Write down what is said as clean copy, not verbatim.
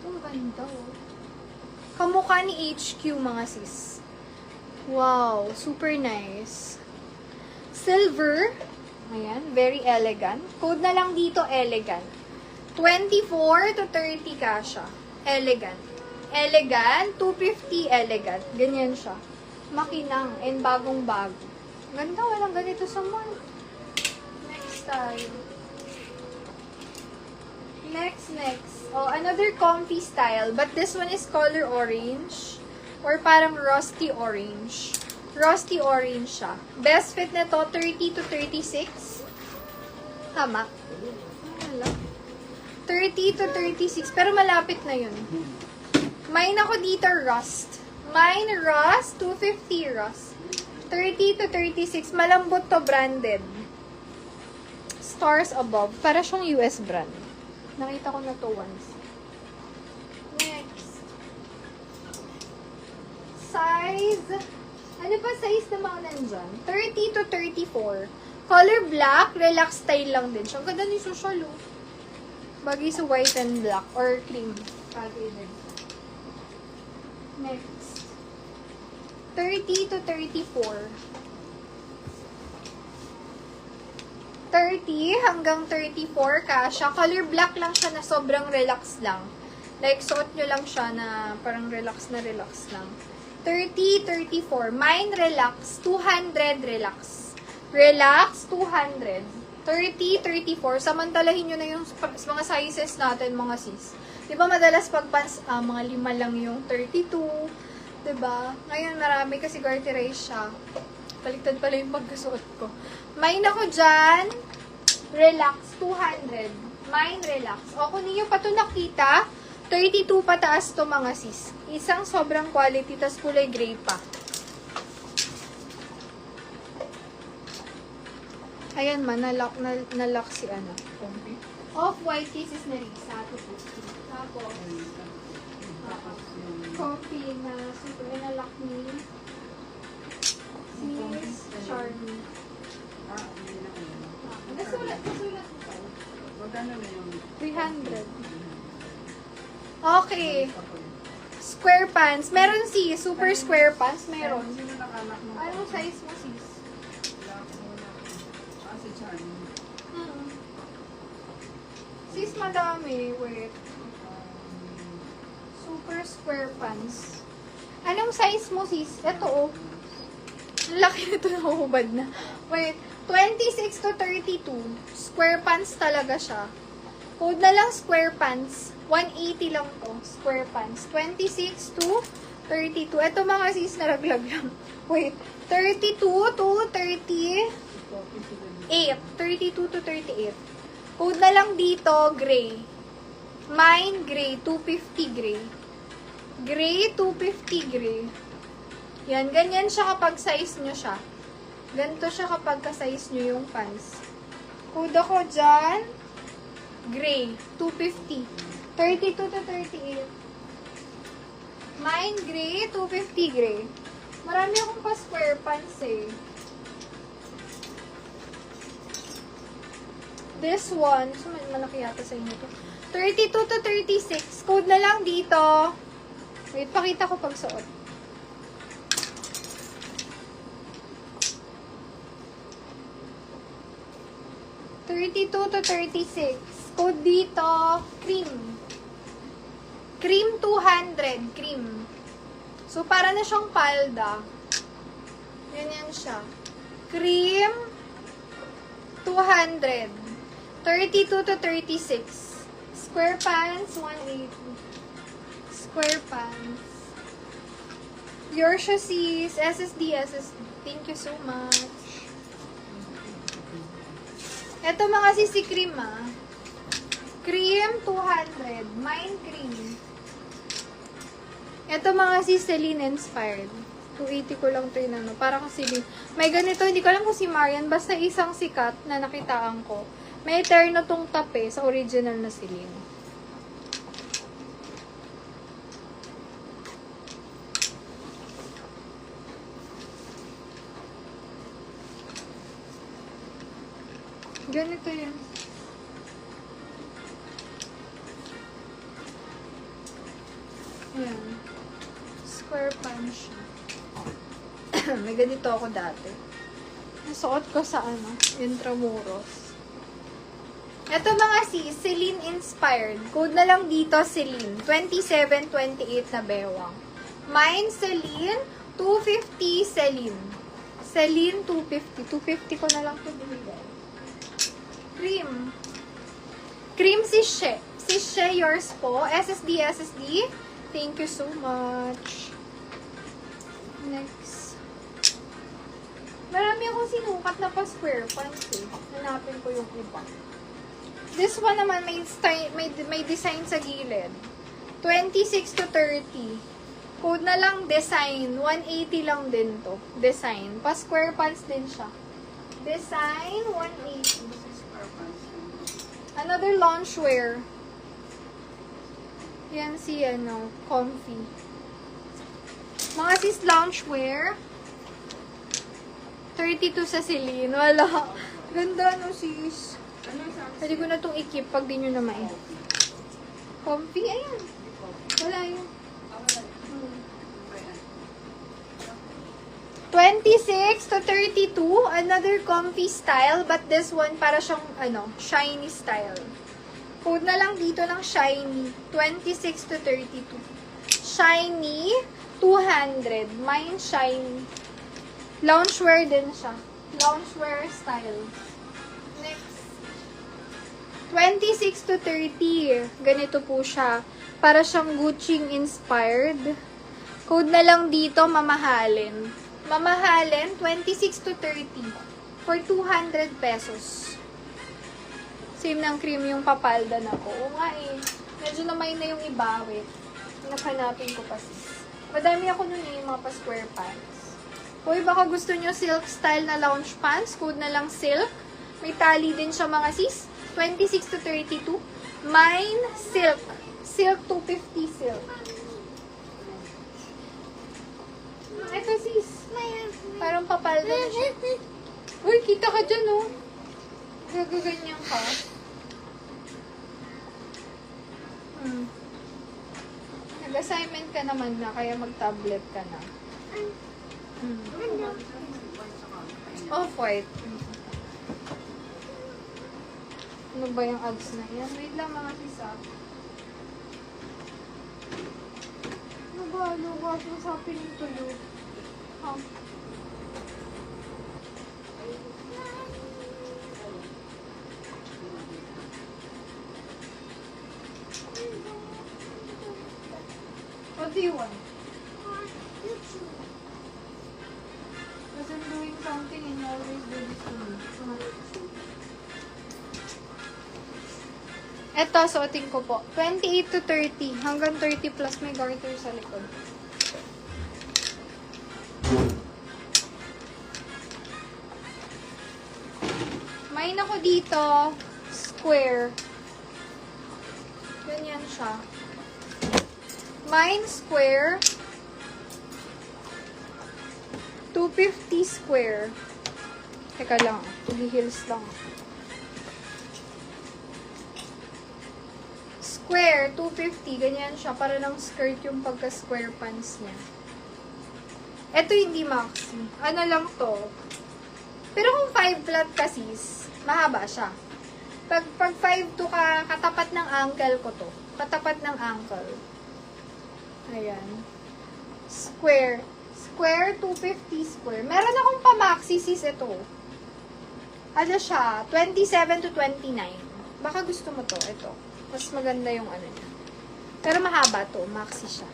Ang ganda, oh. Kamukha ni HQ, mga sis. Wow, super nice. Silver. Ayan, very elegant. Code na lang dito, elegant. 24 to 30 kasha. Elegant. Elegant, 250 elegant. Ganyan siya. Makinang and bagong-bago. Ganda, walang ganito sa mall. Next tayo. Next. Oh, another comfy style. But this one is color orange. Or parang rusty orange. Rusty orange siya. Best fit na to, 30 to 36. Tama. Wala. 30 to 36. Pero malapit na yun. Mine ako dito, rust. Mine, rust. 250 rust. 30 to 36. Malambot to, branded. Stars above. Para siyang US brand. Nakita ko na to once. Next. Size. Ano ba size na mga nandyan? 30 to 34. Color black. Relax style lang din siya. Ang ganda ni social, oh. Bagay sa white and black. Or cream. Bagay din. Next. 30 to 34. 30 hanggang 34 kasha. Color black lang siya na sobrang relax lang. Like, suot nyo lang siya na parang relax na relax lang. 30, 34. Mine relax. 200 relax. Relax, 200. 30, 34. Samantalahin nyo na yung mga sizes natin, mga sis. Diba madalas pag pants, mga 5 lang yung 32. Diba? Ngayon marami kasi garterize siya. Baliktad pala yung pagkasuot ko. Mine ako dyan. Relax, 200. Mine, relax. O, kung ninyo pa ito nakita, 32 pataas to mga sis. Isang sobrang quality, tas kulay gray pa. Ayan man, nalock si ano. Off-white cases na rin. Tapos, coffee na super nalock ni Sis Charmy. Nasulat ko tayo. Magkano na yung 300. Okay. Square pants. Meron sis. Super square pants. Meron. sino nakanak mo? Anong size mo sis? Si Charlie. Sis, madami. Wait. Super square pants. Anong size mo sis? Ito, oh. Ang laki nito, nakahubad na. Wait. 26 to 32. Square pants talaga siya. Code na lang square pants. 180 lang to. Square pants. 26 to 32. Ito mga sis, naraglag lang. Wait. 32 to 38. 32 to 38. Code na lang dito, gray. Mine, gray. 250 gray. Gray, 250 gray. Yan, ganyan siya kapag size nyo siya. Ganito siya kapag ka-size nyo yung pants. Code ako dyan, gray, 250. 32 to 38. Mine, gray, 250 gray. Marami akong pa-square pants eh. This one, so malaki yata sa inyo to. 32 to 36. Code na lang dito. Wait, pakita ko pag suot. 32 to 36. Code dito, cream. Cream 200. Cream. So, para na siyang palda. Ganyan siya. Cream 200. 32 to 36. Square pants, 180. Square pants. Your sis, SSD. Thank you so much. Ito mga sisi cream Cream 200. Mine cream. Ito mga si Celine inspired. 280 ko lang ito yun, Parang Celine. May ganito, hindi ko alam kung si Marian. Basta isang sikat na nakitaan ko. May terno tong tape sa original na Celine. Ganito yun. Ayan. Square pants siya. May ganito ako dati. Nasuot ko sa Intramuros. Ito mga sis, Celine inspired. Code na lang dito, Celine. 2728 na bewang. Mine, Celine. 250, Celine. Celine, 250. 250 ko na lang ito binigay. Cream. Cream si She. Si She, yours po. SSD. Thank you so much. Next. Marami akong sinukat na pa-square pants eh. Hanapin ko yung iba. This one naman may design sa gilid. 26 to 30. Code na lang design. 180 lang din to. Design. Pa-square pants din siya. Design 180. Another loungewear. Yan si comfy. Mga sis loungewear. 32 sa Celine. Wala. Ganda sis. Pwede ko na itong ikip pag di nyo na mai. Comfy. Ayan. Wala yun. 26 to 32. Another comfy style. But this one para siyang shiny style. Code na lang dito ng shiny. 26 to 32. Shiny. 200. Mine shiny. Loungewear din siya. Loungewear style. Next. 26 to 30. Ganito po siya. Para siyang Gucci inspired. Code na lang dito, mamahalin. Mamahalin, 26 to 30. For 200 pesos. Same ng cream yung papalda na ko. Oo nga eh. Medyo namay na yung ibawit. Naghanapin ko pa sis. Madami ako nun yung mga pa-square pants. Uy, baka gusto nyo silk style na lounge pants. Code na lang silk. May tali din siya mga sis. 26 to 32. Mine, silk. Silk 250 silk. Ito sis. Parang papalda na siya. Uy, kita ka dyan oh. Gagaganyan ka. Nag-assignment ka naman na, kaya mag-tablet ka na. Off-white. Ano ba yung ads na yan? Wait lang mga sisa. Ano ba? What's happening to you? What do you want? Because I'm doing something and you always do this to me. Eto, suotin ko po. 28 to 30. Hanggang 30 plus may garter sa likod. Mine ako dito. Square. Ganyan siya. Mine square. 250 square. Teka lang. Heels lang. Square, 250. Ganyan siya. Para ng skirt yung pagka-square pants niya. Ito hindi maxi. Ano lang to. Pero kung 5 flat kasi, mahaba siya. Pag 5 to ka, katapat ng ankle ko to. Katapat ng ankle. Ayan. Square. Square, 250 square. Meron akong pa-maxi sis ito. Ano siya? 27 to 29. Baka gusto mo to. Ito. Mas maganda yung ano niya. Pero mahaba to. Maxi siya.